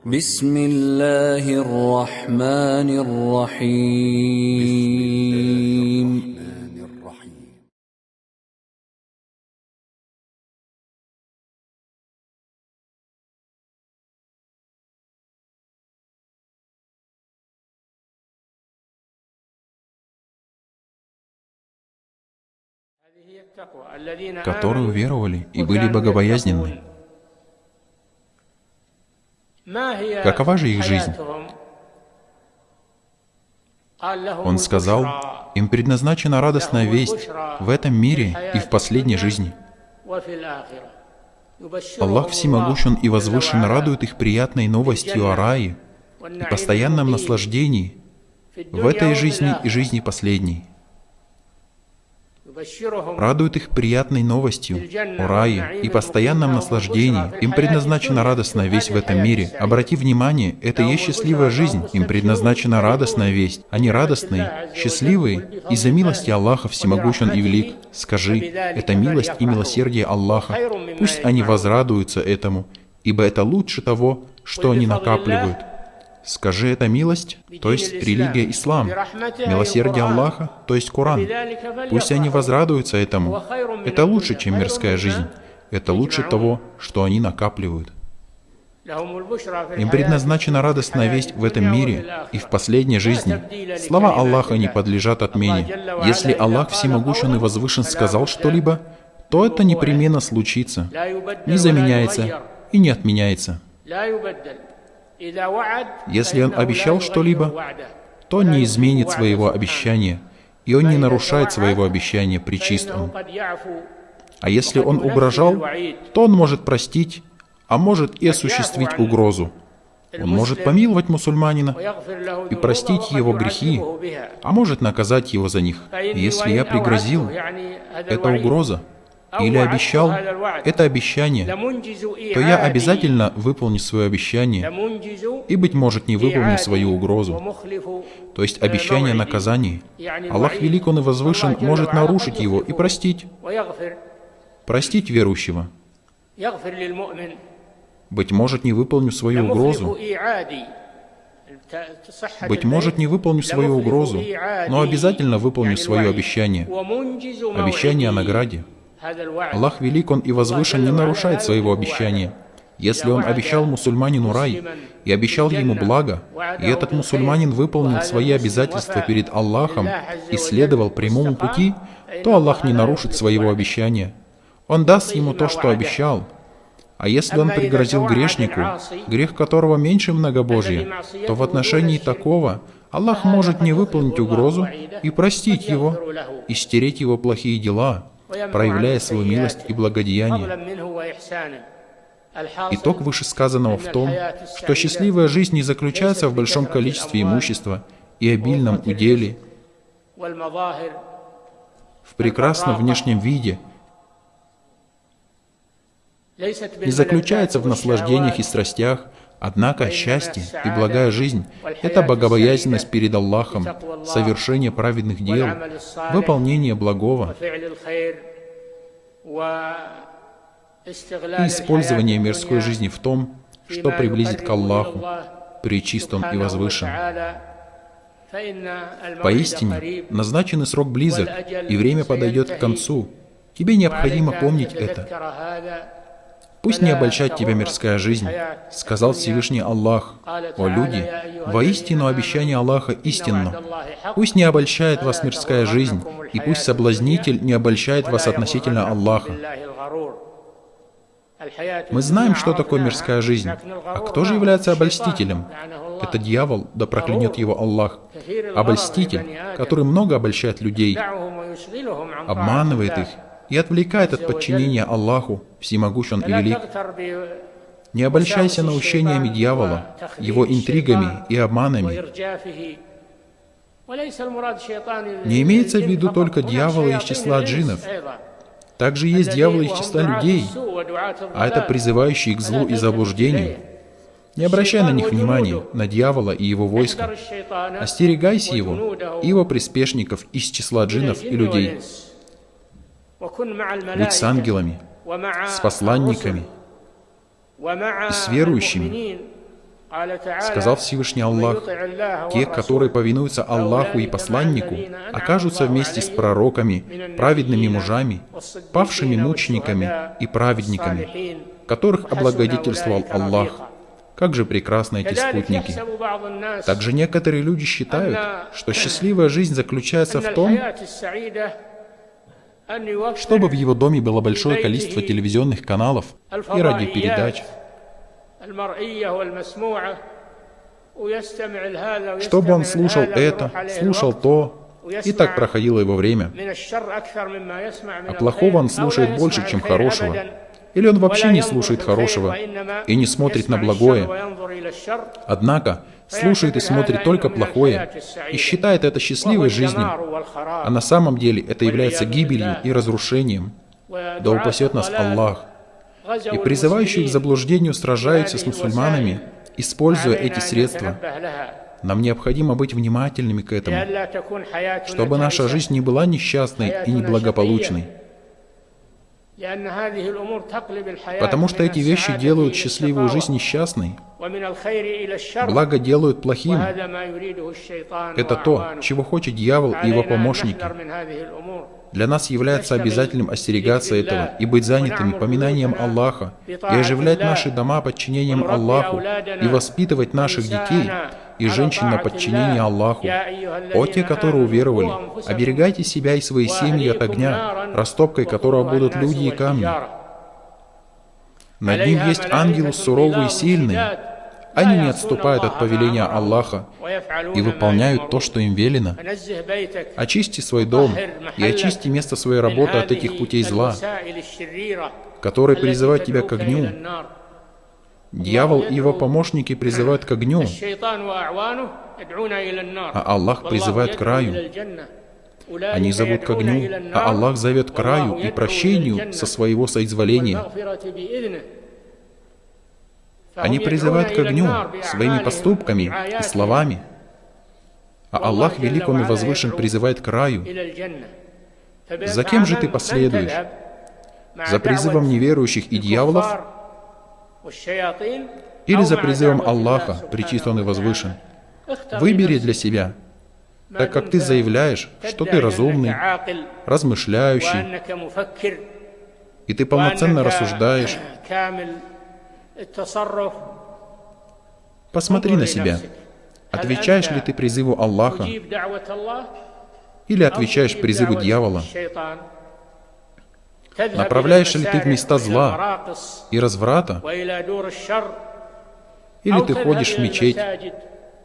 بسم الله الرحمن الرحيم которые уверовали и были богобоязненны. Какова же их жизнь? Он сказал, им предназначена радостная весть в этом мире и в последней жизни. Аллах Всемогущен и Возвышен радует их приятной новостью о рае и постоянном наслаждении в этой жизни и жизни последней. Радует их приятной новостью о рае и постоянном наслаждении. Им предназначена радостная весть в этом мире. Обрати внимание, это и есть счастливая жизнь. Им предназначена радостная весть. Они радостные, счастливые из-за милости Аллаха Всемогущен и Велик. Скажи, это милость и милосердие Аллаха. Пусть они возрадуются этому, ибо это лучше того, что они накапливают. Скажи, это милость, то есть религия ислам, милосердие Аллаха, то есть Коран. Пусть они возрадуются этому. Это лучше, чем мирская жизнь. Это лучше того, что они накапливают. Им предназначена радостная весть в этом мире и в последней жизни. Слова Аллаха не подлежат отмене. Если Аллах Всемогущен и Возвышен сказал что-либо, то это непременно случится, не заменяется и не отменяется. Если Он обещал что-либо, то Он не изменит своего обещания, и Он не нарушает своего обещания, пречист Он. А если Он угрожал, то Он может простить, а может и осуществить угрозу. Он может помиловать мусульманина и простить его грехи, а может наказать его за них. Если я пригрозил, это угроза, или обещал, это обещание, то я обязательно выполню свое обещание и, быть может, не выполню свою угрозу, то есть обещание наказания. Аллах Велик, Он и Возвышен, может нарушить его и простить верующего. Быть может, не выполню свою угрозу, но обязательно выполню свое обещание о награде. Аллах Велик, Он и Возвышен, не нарушает своего обещания. Если Он обещал мусульманину рай и обещал ему благо, и этот мусульманин выполнил свои обязательства перед Аллахом и следовал прямому пути, то Аллах не нарушит своего обещания. Он даст ему то, что обещал. А если он пригрозил грешнику, грех которого меньше многобожия, то в отношении такого Аллах может не выполнить угрозу и простить его, и стереть его плохие дела, проявляя свою милость и благодеяние. Итог вышесказанного в том, что счастливая жизнь не заключается в большом количестве имущества и обильном уделе, в прекрасном внешнем виде, не заключается в наслаждениях и страстях, однако счастье и благая жизнь — это богобоязненность перед Аллахом, совершение праведных дел, выполнение благого и использование мирской жизни в том, что приблизит к Аллаху, пречист Он и Возвышен. Поистине, назначенный срок близок, и время подойдет к концу. Тебе необходимо помнить это. «Пусть не обольщает тебя мирская жизнь», — сказал Всевышний Аллах. «О люди, воистину обещание Аллаха истинно. Пусть не обольщает вас мирская жизнь, и пусть соблазнитель не обольщает вас относительно Аллаха». Мы знаем, что такое мирская жизнь. А кто же является обольстителем? Это дьявол, да проклянет его Аллах. Обольститель, который много обольщает людей, обманывает их и отвлекает от подчинения Аллаху, Всемогущен и Велик. Не обольщайся наущениями дьявола, его интригами и обманами. Не имеется в виду только дьяволы из числа джиннов. Также есть дьяволы из числа людей, а это призывающие к злу и заблуждению. Не обращай на них внимания, на дьявола и его войско. Остерегайся его и его приспешников из числа джиннов и людей. Будь с ангелами, с посланниками и с верующими, Сказал Всевышний Аллах: те, которые повинуются Аллаху и посланнику, окажутся вместе с пророками, праведными мужами, павшими мучениками и праведниками, которых облагодетельствовал Аллах. Как же прекрасны эти спутники! Также некоторые люди считают, что счастливая жизнь заключается в том, чтобы в его доме было большое количество телевизионных каналов и радиопередач, чтобы он слушал это, слушал то, и так проходило его время. А плохого он слушает больше, чем хорошего. Или он вообще не слушает хорошего и не смотрит на благое. Однако слушает и смотрит только плохое и считает это счастливой жизнью, а на самом деле это является гибелью и разрушением. Да упасет нас Аллах. И призывающие к заблуждению сражаются с мусульманами, используя эти средства. Нам необходимо быть внимательными к этому, чтобы наша жизнь не была несчастной и неблагополучной. Потому что эти вещи делают счастливую жизнь несчастной. Благо делают плохим. Это то, чего хочет дьявол и его помощники. Для нас является обязательным остерегаться этого и быть занятыми поминанием Аллаха, и оживлять наши дома подчинением Аллаху, и воспитывать наших детей и женщин на подчинение Аллаху. О те, которые уверовали, оберегайте себя и свои семьи от огня, растопкой которого будут люди и камни. Над ним есть ангелы суровые и сильные. Они не отступают от повеления Аллаха и выполняют то, что им велено. Очисти свой дом и очисти место своей работы от этих путей зла, которые призывают тебя к огню. Дьявол и его помощники призывают к огню, а Аллах призывает к раю. Они зовут к огню, а Аллах зовет к раю и прощению со своего соизволения. Они призывают к огню своими поступками и словами, а Аллах велик, Он и возвышен, призывает к раю. За кем же ты последуешь? За призывом неверующих и дьяволов? Или за призывом Аллаха, пречист Он и возвышен? Выбери для себя, так как ты заявляешь, что ты разумный, размышляющий, и ты полноценно рассуждаешь. Посмотри на себя. Отвечаешь ли ты призыву Аллаха или отвечаешь призыву дьявола? Направляешь ли ты в места зла и разврата? Или ты ходишь в мечеть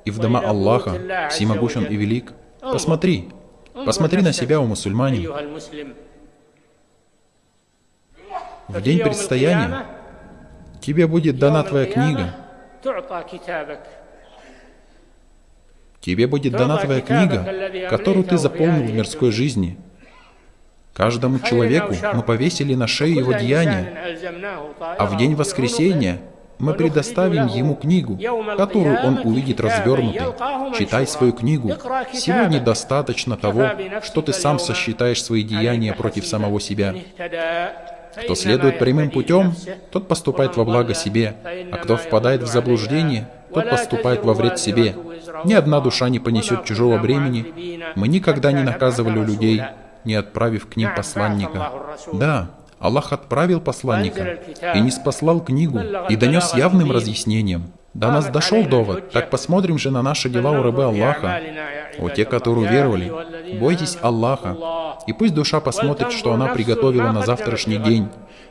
и в дома Аллаха, всемогущен и велик? Посмотри. Посмотри на себя, о мусульманин. В день предстояния тебе будет дана твоя книга. Тебе будет дана твоя книга, которую ты заполнил в мирской жизни. Каждому человеку мы повесили на шею его деяния, а в день воскресения мы предоставим ему книгу, которую он увидит развернутой. Читай свою книгу. Сегодня достаточно того, что ты сам сосчитаешь свои деяния против самого себя. Кто следует прямым путем, тот поступает во благо себе, а кто впадает в заблуждение, тот поступает во вред себе. Ни одна душа не понесет чужого бремени. Мы никогда не наказывали людей, не отправив к ним посланника. Да, Аллах отправил посланника и ниспослал книгу и донес явным разъяснением. До нас дошел довод, так посмотрим же на наши дела у рабы Аллаха. О те, которые уверовали, бойтесь Аллаха, и пусть душа посмотрит, что она приготовила на завтрашний день.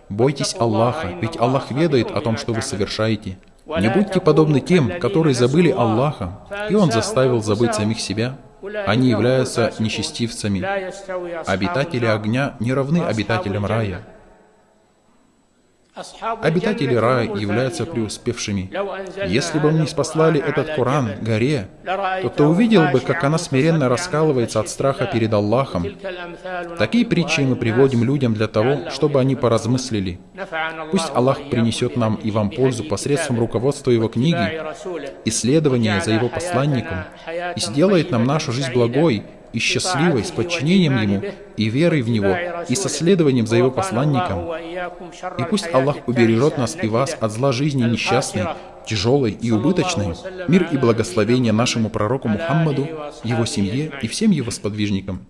Бойтесь Аллаха, ведь Аллах ведает о том, что вы совершаете. Не будьте подобны тем, которые забыли Аллаха, и Он заставил забыть самих себя. Они являются нечестивцами. Обитатели огня не равны обитателям рая. Обитатели рая являются преуспевшими. Если бы мы не спаслали этот Коран горе, то ты увидел бы, как она смиренно раскалывается от страха перед Аллахом. Такие притчи мы приводим людям для того, чтобы они поразмыслили. Пусть Аллах принесет нам и вам пользу посредством руководства Его книги, исследования за Его посланником, и сделает нам нашу жизнь благой и счастливой с подчинением Ему и верой в Него, и со следованием за Его посланником. И пусть Аллах убережет нас и вас от зла жизни несчастной тяжелой и убыточной. Мир и благословение нашему пророку Мухаммаду, его семье и всем его сподвижникам.